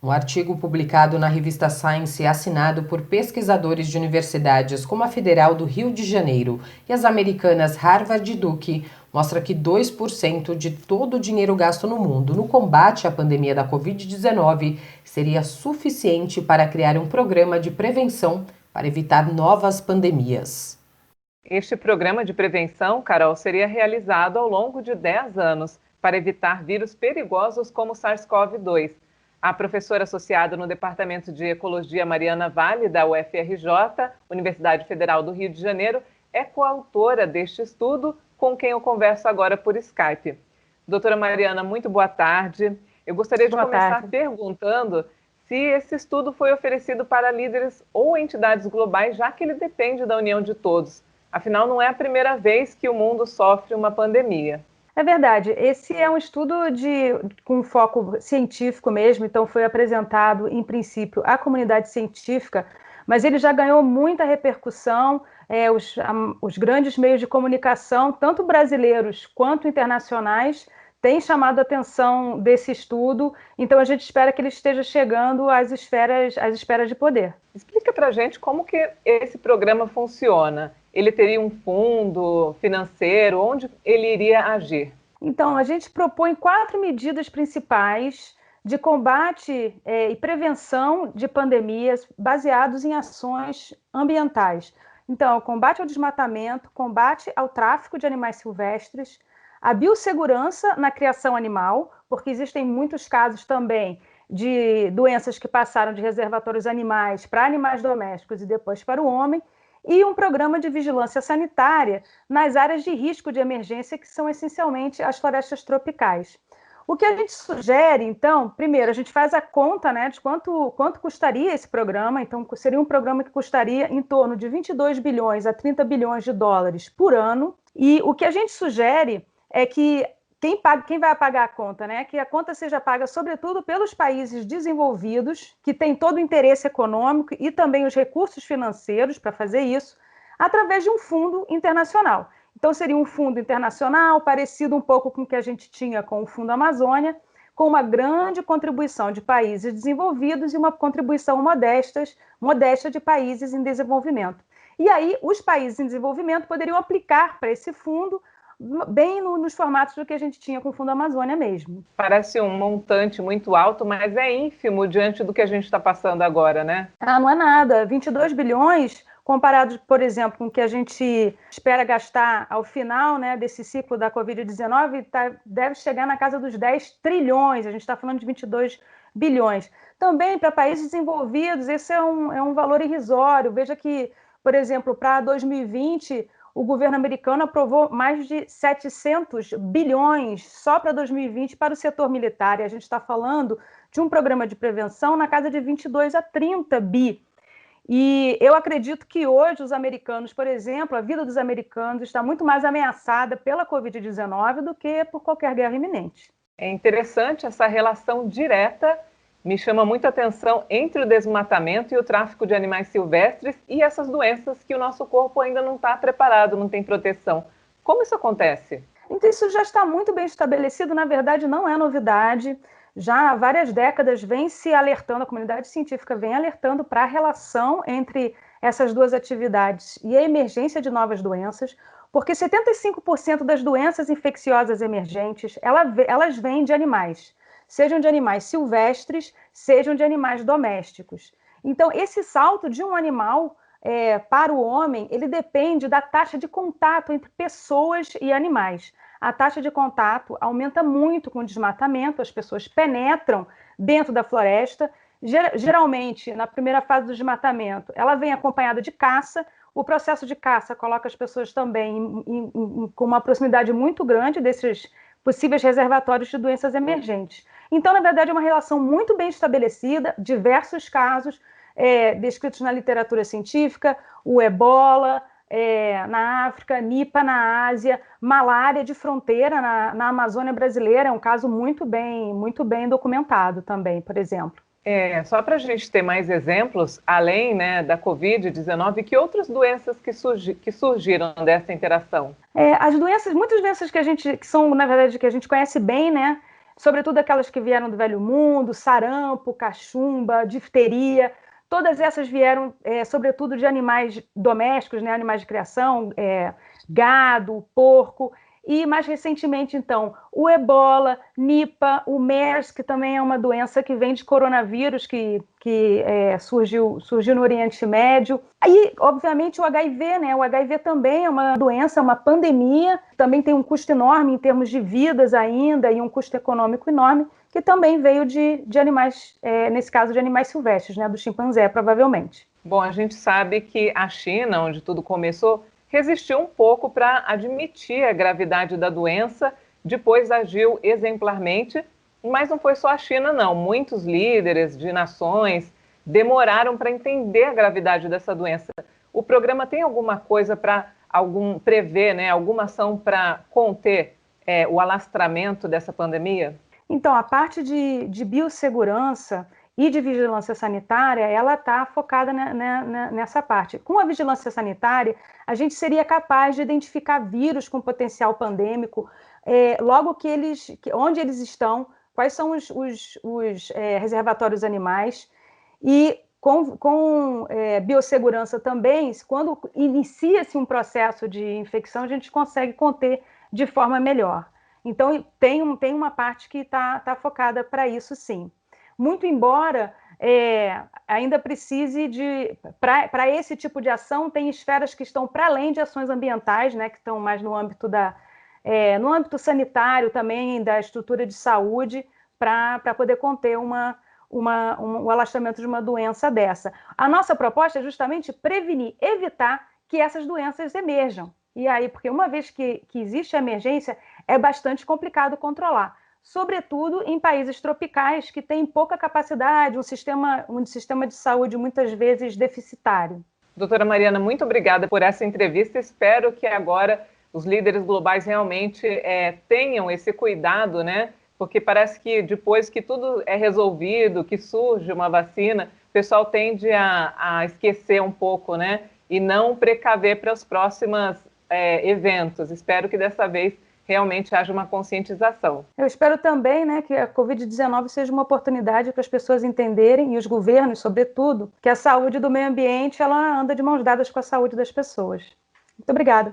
Um artigo publicado na revista Science e assinado por pesquisadores de universidades como a Federal do Rio de Janeiro e as americanas Harvard e Duke mostra que 2% de todo o dinheiro gasto no mundo no combate à pandemia da Covid-19 seria suficiente para criar um programa de prevenção para evitar novas pandemias. Este programa de prevenção, Carol, seria realizado ao longo de 10 anos para evitar vírus perigosos como o SARS-CoV-2. A professora associada no Departamento de Ecologia, Mariana Vale, da UFRJ, Universidade Federal do Rio de Janeiro, é coautora deste estudo, com quem eu converso agora por Skype. Doutora Mariana, muito boa tarde. Eu gostaria de começar perguntando se esse estudo foi oferecido para líderes ou entidades globais, já que ele depende da união de todos. Afinal, não é a primeira vez que o mundo sofre uma pandemia. É verdade, esse é um estudo com foco científico mesmo, então foi apresentado, em princípio, à comunidade científica, mas ele já ganhou muita repercussão, os grandes meios de comunicação, tanto brasileiros quanto internacionais, têm chamado a atenção desse estudo, então a gente espera que ele esteja chegando às esferas de poder. Explica para a gente como que esse programa funciona. Ele teria um fundo financeiro? Onde ele iria agir? Então, a gente propõe 4 medidas principais de combate e prevenção de pandemias baseados em ações ambientais. Então, combate ao desmatamento, combate ao tráfico de animais silvestres, a biossegurança na criação animal, porque existem muitos casos também de doenças que passaram de reservatórios animais para animais domésticos e depois para o homem, e um programa de vigilância sanitária nas áreas de risco de emergência, que são essencialmente as florestas tropicais. O que a gente sugere, então, primeiro, a gente faz a conta, né, de quanto custaria esse programa. Então, seria um programa que custaria em torno de 22 bilhões a 30 bilhões de dólares por ano. E o que a gente sugere é que quem vai pagar a conta, né? Que a conta seja paga, sobretudo, pelos países desenvolvidos, que têm todo o interesse econômico e também os recursos financeiros para fazer isso, através de um fundo internacional. Então, seria um fundo internacional, parecido um pouco com o que a gente tinha com o Fundo Amazônia, com uma grande contribuição de países desenvolvidos e uma contribuição modesta de países em desenvolvimento. E aí, os países em desenvolvimento poderiam aplicar para esse fundo bem nos formatos do que a gente tinha com o Fundo Amazônia mesmo. Parece um montante muito alto, mas é ínfimo diante do que a gente está passando agora, né? Não é nada. 22 bilhões, comparado, por exemplo, com o que a gente espera gastar ao final, né, desse ciclo da Covid-19, deve chegar na casa dos 10 trilhões, a gente está falando de 22 bilhões. Também para países desenvolvidos, esse é um valor irrisório. Veja que, por exemplo, para 2020, o governo americano aprovou mais de 700 bilhões só para 2020 para o setor militar. E a gente está falando de um programa de prevenção na casa de 22 a 30 bi. E eu acredito que hoje os americanos, por exemplo, a vida dos americanos está muito mais ameaçada pela Covid-19 do que por qualquer guerra iminente. É interessante essa relação direta. Me chama muita atenção entre o desmatamento e o tráfico de animais silvestres e essas doenças que o nosso corpo ainda não está preparado, não tem proteção. Como isso acontece? Então, isso já está muito bem estabelecido, na verdade não é novidade. Já há várias décadas vem se alertando, a comunidade científica vem alertando para a relação entre essas duas atividades e a emergência de novas doenças, porque 75% das doenças infecciosas emergentes, elas vêm de animais. Sejam de animais silvestres, sejam de animais domésticos. Então, esse salto de um animal para o homem, ele depende da taxa de contato entre pessoas e animais. A taxa de contato aumenta muito com o desmatamento, as pessoas penetram dentro da floresta. Geralmente, na primeira fase do desmatamento, ela vem acompanhada de caça. O processo de caça coloca as pessoas também com uma proximidade muito grande desses possíveis reservatórios de doenças emergentes. Então, na verdade, é uma relação muito bem estabelecida, diversos casos descritos na literatura científica, o ebola na África, Nipah na Ásia, malária de fronteira na Amazônia brasileira, é um caso muito bem documentado também, por exemplo. Só para a gente ter mais exemplos, além, né, da Covid-19, que outras doenças que surgiram dessa interação? Muitas doenças que são, na verdade, que a gente conhece bem, né? sobretudo aquelas que vieram do Velho Mundo, sarampo, cachumba, difteria. Todas essas vieram, sobretudo, de animais domésticos, né, animais de criação, gado, porco. E, mais recentemente, então, o ebola, Nipah, o MERS, que também é uma doença que vem de coronavírus, que surgiu no Oriente Médio. Aí, obviamente, o HIV, né? O HIV também é uma doença, uma pandemia, também tem um custo enorme em termos de vidas ainda e um custo econômico enorme, que também veio de animais, nesse caso, de animais silvestres, né? Do chimpanzé, provavelmente. Bom, a gente sabe que a China, onde tudo começou, resistiu um pouco para admitir a gravidade da doença, depois agiu exemplarmente, mas não foi só a China, não. Muitos líderes de nações demoraram para entender a gravidade dessa doença. O programa tem alguma coisa para prever, né, alguma ação para conter o alastramento dessa pandemia? Então, a parte de biossegurança e de vigilância sanitária, ela está focada nessa parte. Com a vigilância sanitária, a gente seria capaz de identificar vírus com potencial pandêmico, logo onde eles estão, quais são os reservatórios animais, e com biossegurança também, quando inicia-se um processo de infecção, a gente consegue conter de forma melhor. Então, tem uma parte que está focada para isso, sim. Muito embora ainda precise para esse tipo de ação, tem esferas que estão para além de ações ambientais, né, que estão mais no âmbito no âmbito sanitário também, da estrutura de saúde, para poder conter o alastramento de uma doença dessa. A nossa proposta é justamente prevenir, evitar que essas doenças emerjam. E aí, porque uma vez que existe a emergência, é bastante complicado controlar. Sobretudo em países tropicais que têm pouca capacidade, um sistema de saúde muitas vezes deficitário. Doutora Mariana, muito obrigada por essa entrevista. Espero que agora os líderes globais realmente tenham esse cuidado, né? Porque parece que depois que tudo é resolvido, que surge uma vacina, o pessoal tende a esquecer um pouco, né? E não precaver para os próximos eventos. Espero que dessa vez realmente haja uma conscientização. Eu espero também, né, que a Covid-19 seja uma oportunidade para as pessoas entenderem, e os governos, sobretudo, que a saúde do meio ambiente ela anda de mãos dadas com a saúde das pessoas. Muito obrigada.